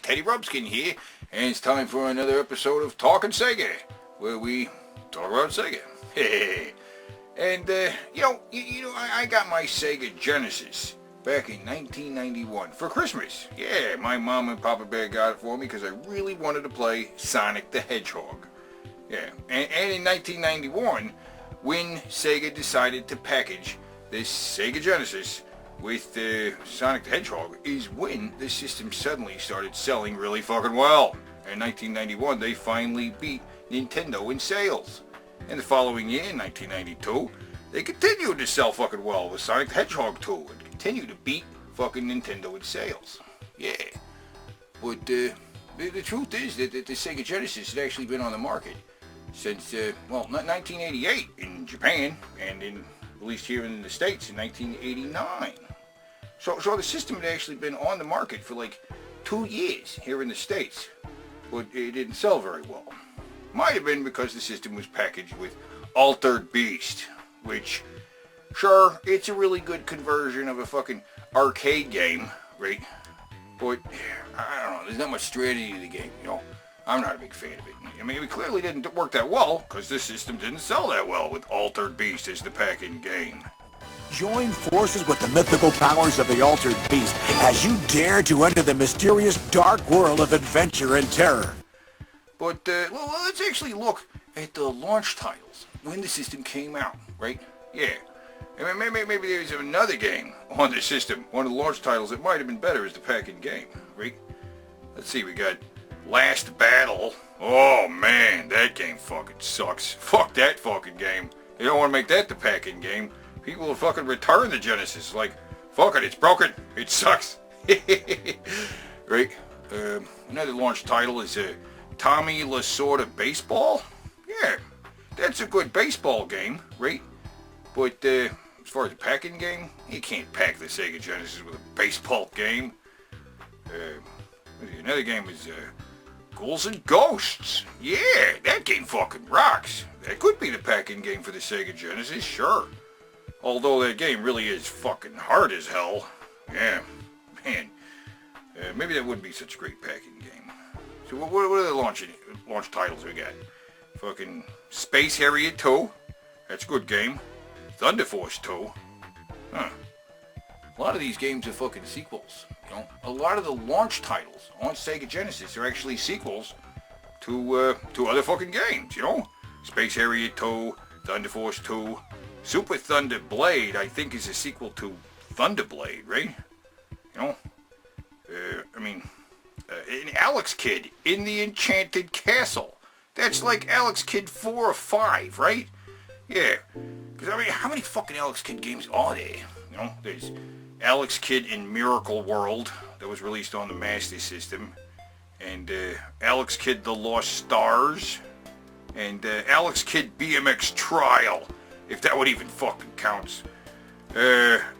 Teddy Rubskin here, and it's time for another episode of Talking Sega, where we talk about Sega. And I got my Sega Genesis back in 1991 for Christmas. Yeah, my mom and Papa Bear got it for me because I really wanted to play Sonic the Hedgehog. Yeah, and in 1991, when Sega decided to package this Sega Genesis with Sonic the Hedgehog, is when the system suddenly started selling really fucking well. In 1991, they finally beat Nintendo in sales. And the following year, in 1992, they continued to sell fucking well with Sonic the Hedgehog 2 and continued to beat fucking Nintendo in sales. Yeah. But the truth is that the Sega Genesis had actually been on the market since, 1988 in Japan, and at least here in the States in 1989. So the system had actually been on the market for like 2 years here in the States, but it didn't sell very well. Might have been because the system was packaged with Altered Beast, which, sure, it's a really good conversion of a fucking arcade game, right? But, I don't know, there's not much strategy to the game, you know? I'm not a big fan of it. I mean, it clearly didn't work that well, because this system didn't sell that well with Altered Beast as the pack-in game. Join forces with the mythical powers of the Altered Beast as you dare to enter the mysterious dark world of adventure and terror. But, let's actually look at the launch titles when the system came out, right? Yeah. I mean, maybe there's another game on the system, one of the launch titles that might have been better as the pack-in game, right? Let's see, we got Last Battle. Oh, man, that game fucking sucks. Fuck that fucking game. They don't want to make that the pack-in game. People will fucking return the Genesis. Like, fuck it, it's broken. It sucks. Right? Another launch title is Tommy Lasorda Baseball. Yeah, that's a good baseball game, right? But as far as a pack-in game, you can't pack the Sega Genesis with a baseball game. Another game is Ghouls and Ghosts. Yeah, that game fucking rocks. That could be the pack-in game for the Sega Genesis, sure. Although that game really is fucking hard as hell. Yeah, man. Maybe that wouldn't be such a great pack-in game. So what are the launch titles we got? Fucking Space Harrier 2. That's a good game. Thunder Force 2. Huh. A lot of these games are fucking sequels. You know, a lot of the launch titles on Sega Genesis are actually sequels to other fucking games, you know? Space Harrier 2, Thunder Force 2. Super Thunder Blade, I think, is a sequel to Thunder Blade, right? You know? In Alex Kidd, in the Enchanted Castle. That's like Alex Kidd 4 or 5, right? Yeah. Because, I mean, how many fucking Alex Kidd games are there? You know, there's Alex Kidd in Miracle World, that was released on the Master System. And Alex Kidd The Lost Stars. And Alex Kidd BMX Trial, if that would even fucking counts.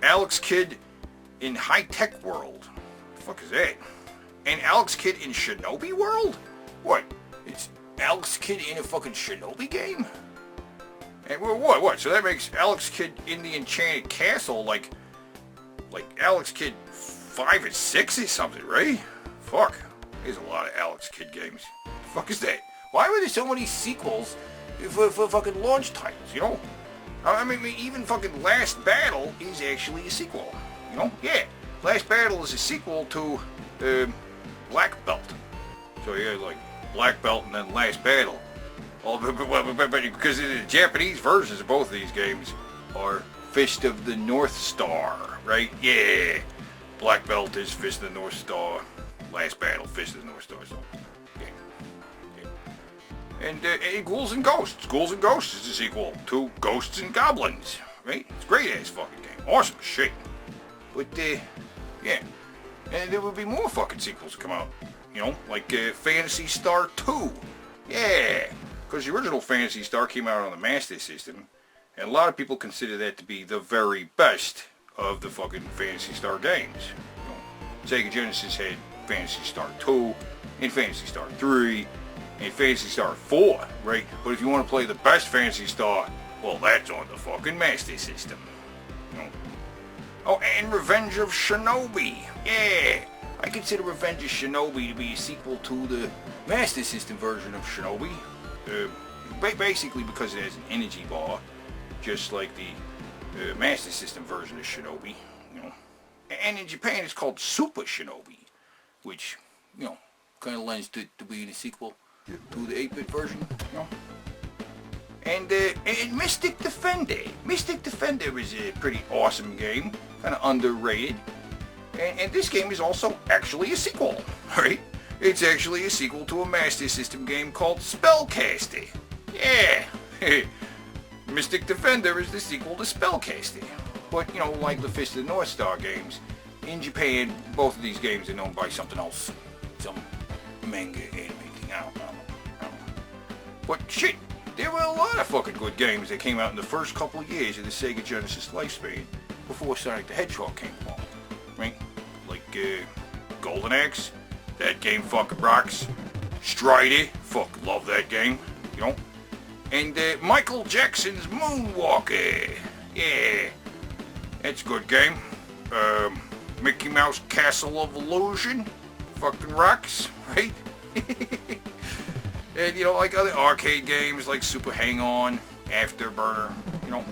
Alex Kidd in High Tech World. What the fuck is that? And Alex Kidd in Shinobi World? What? It's Alex Kidd in a fucking Shinobi game? And what? So that makes Alex Kidd in the Enchanted Castle like Alex Kidd 5 and 6 or something, right? Fuck. There's a lot of Alex Kidd games. The fuck is that? Why were there so many sequels for fucking launch titles, you know? I mean, even fucking Last Battle is actually a sequel, you know? Yeah, Last Battle is a sequel to Black Belt. So you got like Black Belt and then Last Battle. But because the Japanese versions of both of these games are Fist of the North Star, right? Yeah, Black Belt is Fist of the North Star. Last Battle, Fist of the North Star. So, yeah. And Ghouls and Ghosts. Ghouls and Ghosts is a sequel to Ghosts and Goblins, right? It's a great ass fucking game. Awesome shit. But, yeah. And there would be more fucking sequels to come out. You know, like Phantasy Star 2. Yeah. Because the original Phantasy Star came out on the Master System. And a lot of people consider that to be the very best of the fucking Phantasy Star games. You know, Sega Genesis had Phantasy Star 2, and Phantasy Star 3, and Phantasy Star 4, right? But if you want to play the best Phantasy Star, well, that's on the fucking Master System. You know? Oh, and Revenge of Shinobi. Yeah, I consider Revenge of Shinobi to be a sequel to the Master System version of Shinobi. Basically because it has an energy bar, just like the Master System version of Shinobi, you know. And in Japan it's called Super Shinobi, which, you know, kind of lends to being a sequel to the 8-bit version, you know. And Mystic Defender. Mystic Defender is a pretty awesome game, kind of underrated. And this game is also actually a sequel, right? It's actually a sequel to a Master System game called Spellcaster. Yeah! Mystic Defender is the sequel to Spellcaster. But, you know, like the Fist of the North Star games, in Japan, both of these games are known by something else. Some manga anime thing, I don't know. But shit, there were a lot of fucking good games that came out in the first couple of years of the Sega Genesis lifespan before Sonic the Hedgehog came along, right? Like, Golden Axe, that game fucking rocks. Strider, fucking love that game, you know? And, Michael Jackson's Moonwalker, yeah, that's a good game. Mickey Mouse Castle of Illusion, fucking rocks, right? And, you know, like other arcade games like Super Hang-On, Afterburner, you know,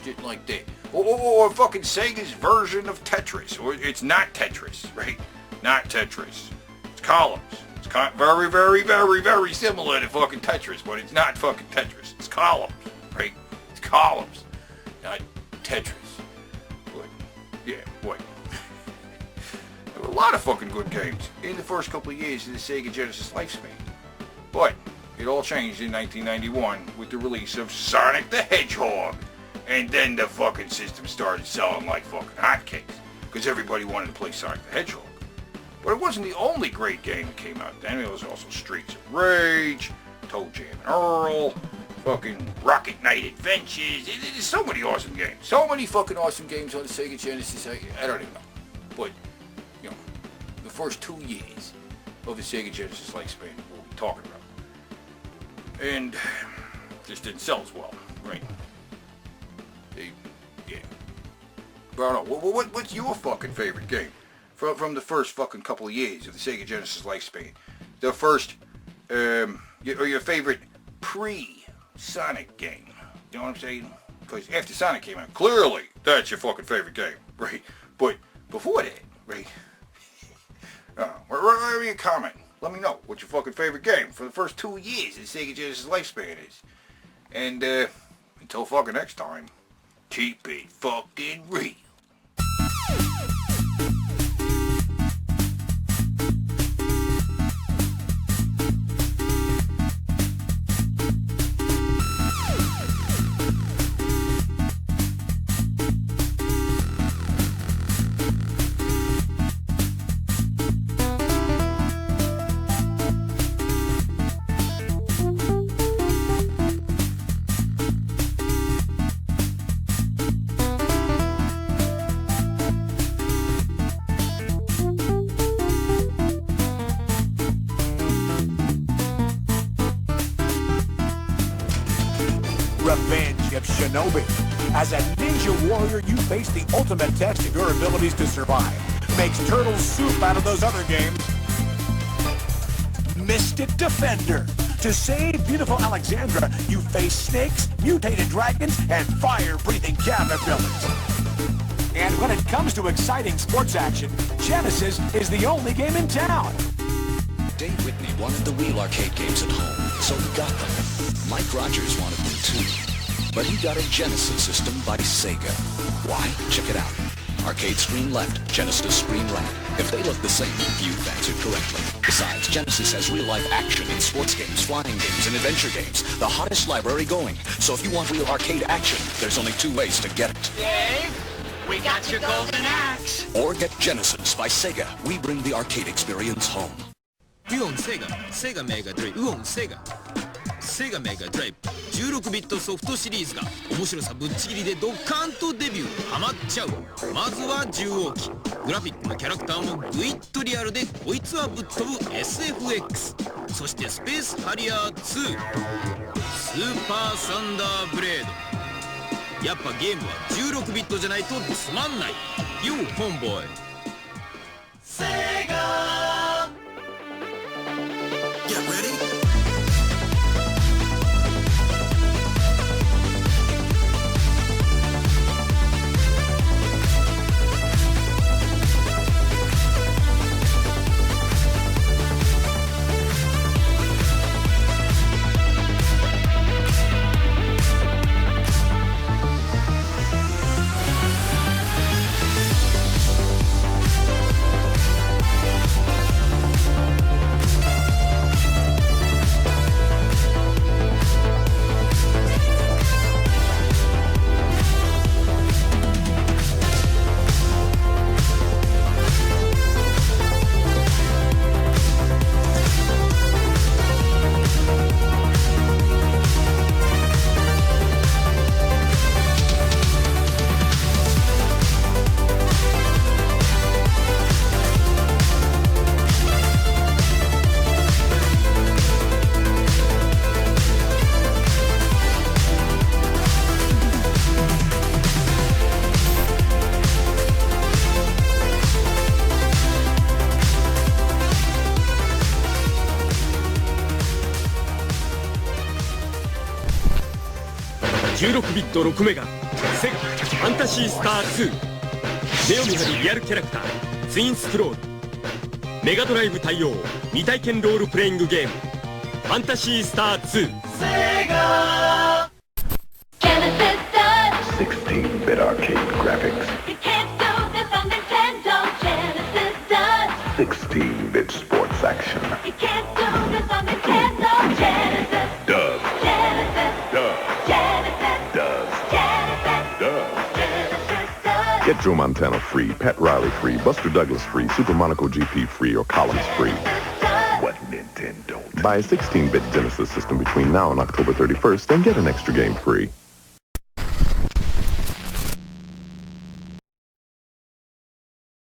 shit like that. Or fucking Sega's version of Tetris. Or it's not Tetris, right? Not Tetris. It's Columns. It's very, very, very, very similar to fucking Tetris, but it's not fucking Tetris. It's Columns, right? It's Columns, not Tetris. But, yeah, what? There were a lot of fucking good games in the first couple of years of the Sega Genesis lifespan. But it all changed in 1991 with the release of Sonic the Hedgehog. And then the fucking system started selling like fucking hotcakes, because everybody wanted to play Sonic the Hedgehog. But it wasn't the only great game that came out then. There was also Streets of Rage, Toe Jam and Earl, fucking Rocket Knight Adventures. There's so many awesome games. So many fucking awesome games on the Sega Genesis. I don't even know. But, you know, the first 2 years of the Sega Genesis lifespan we'll be talking about. And just didn't sell as well, right? Yeah. But I don't know. What's your fucking favorite game from the first fucking couple of years of the Sega Genesis lifespan? The first, your favorite pre-Sonic game. You know what I'm saying? Because after Sonic came out, clearly that's your fucking favorite game, right? But before that, right? Where you comment? Let me know what your fucking favorite game for the first 2 years of the Sega Genesis lifespan is. And until fucking next time, keep it fucking real. Revenge of Shinobi. As a ninja warrior, you face the ultimate test of your abilities to survive. Makes turtle soup out of those other games. Mystic Defender. To save beautiful Alexandra, you face snakes, mutated dragons, and fire-breathing caterpillars. And when it comes to exciting sports action, Genesis is the only game in town. Dave Whitney wanted the real arcade games at home, so he got them. Mike Rogers wanted them too, but he got a Genesis system by Sega. Why? Check it out. Arcade screen left, Genesis screen right. If they look the same, you've answered correctly. Besides, Genesis has real-life action in sports games, flying games, and adventure games. The hottest library going. So if you want real arcade action, there's only 2 ways to get it. Dave, we got your golden axe. Or get Genesis by Sega. We bring the arcade experience home. デュオンセガセガメガドライブウオンセガセガメガドライブ16ビットソフトシリーズが面白さぶっちぎりでドッカーンとデビューハマっちゃう。まずは10号機グラフィックもキャラクターもグイッとリアルでこいつはぶっ飛ぶ SFX そしてスペースハリアー2スーパーサンダーブレードやっぱゲームは16ビットじゃないとつまんない。 You homeboy。 Get ready. 16ビット6メガセガファンタシースター2。目を見張るリアルキャラクターツインスクロール。メガドライブ対応未体験ロールプレイングゲームファンタシースター2。 16-bit arcade graphics. You can't do this on Nintendo. Genesis does. 16-bit sports action. You can't do this on Nintendo. Genesis. Does. Genesis. Does. Genesis. Does. Genesis. Does. Genesis does. Get Joe Montana free, Pat Riley free, Buster Douglas free, Super Monaco GP free, or Collins free. What Nintendo? Buy a 16-bit Genesis system between now and October 31st and get an extra game free.